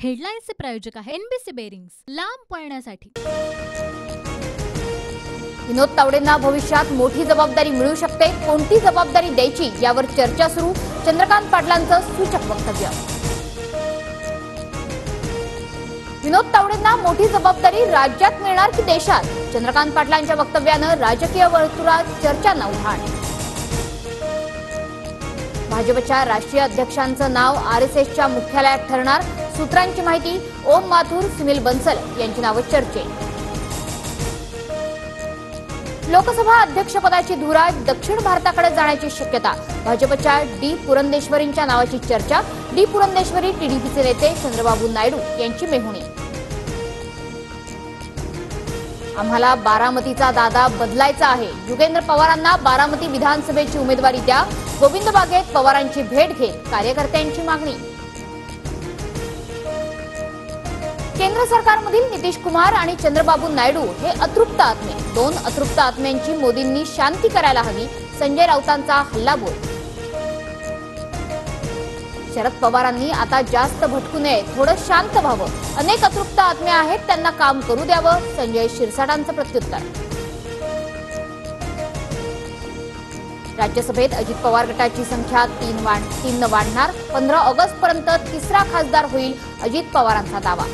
हेडलाईन्सचे प्रायोजक आहे NBC bearings, लांब पळण्यासाठी। विनोद तावडेंना भविष्यात मोठी जबाबदारी मिळू शकते, कोणती जबाबदारी द्यायची यावर चर्चा सुरू। चंद्रकांत पाटलांचं सूचक वक्तव्य। विनोद तावडेंना मोठी जबाबदारी राज्यात मिळणार की देशात? चंद्रकांत पाटलांच्या वक्तव्यानं राजकीय वर्तुळात चर्चांना उधाण। भाजपच्या राष्ट्रीय अध्यक्षांचं नाव आरएसएसच्या मुख्यालयात ठरणार, सूत्रांची माहिती। ओम माथुर, सुनील बन्सल यांची नावं चर्चेत। लोकसभा अध्यक्षपदाची धुरा दक्षिण भारताकडे जाण्याची शक्यता, भाजपच्या डी पुरंदेश्वरींच्या नावाची चर्चा। डी पुरंदेश्वरी टीडीपीचे नेते चंद्रबाबू नायडू यांची मेहुणी। आम्हाला बारामतीचा दादा बदलायचा आहे, युगेंद्र पवारांना बारामती विधानसभेची उमेदवारी द्या। गोविंद बागेत पवारांची भेट घेत कार्यकर्त्यांची मागणी। केंद्र सरकारमधील नितीश कुमार आणि चंद्रबाबू नायडू हे अतृप्त आत्मे, दोन अतृप्त आत्म्यांची मोदींनी शांती करायला हवी, संजय राऊतांचा हल्लाबोल। शरद पवारांनी आता जास्त भटकू नये, थोडं शांत व्हावं, अनेक अतृप्त आत्मे आहेत, त्यांना काम करू द्यावं, संजय शिरसाटांचं प्रत्युत्तर। राज्यसभेत अजित पवार गटाची संख्या 3 वाढणार, 15 ऑगस्ट पर्यंत तिसरा खासदार होईल अजित पवारांचा दावा।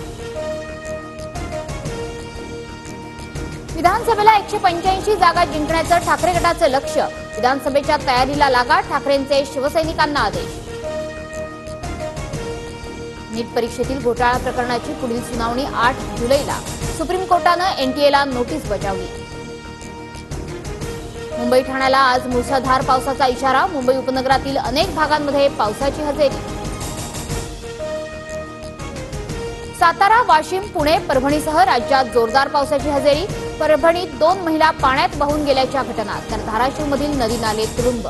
विधानसभेला 185 जागा जिंकण्याचं ठाकरे गटाचं लक्ष्य, विधानसभेच्या तयारीला लागा, ठाकरेंचे शिवसैनिकांना आदेश। नीट परीक्षेतील घोटाळा प्रकरणाची पुढील सुनावणी 8 जुलैला, सुप्रीम कोर्टानं एनटीएला नोटीस बजावली। मुंबई ठाण्याला आज मुसळधार पावसाचा इशारा, मुंबई उपनगरातील अनेक भागांमध्ये पावसाची हजेरी। सातारा, वाशिम, पुणे, परभणीसह राज्यात जोरदार पावसाची हजेरी, परभणीत 2 महिला पाण्यात वाहून गेल्याच्या घटना, तर धाराशिवमधील नदी नाले तुडुंब।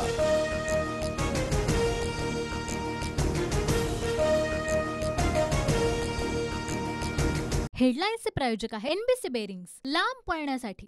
हेडलाईन्सचे प्रायोजक आहे एनबीसी बेरिंग्स, लांब पळण्यासाठी।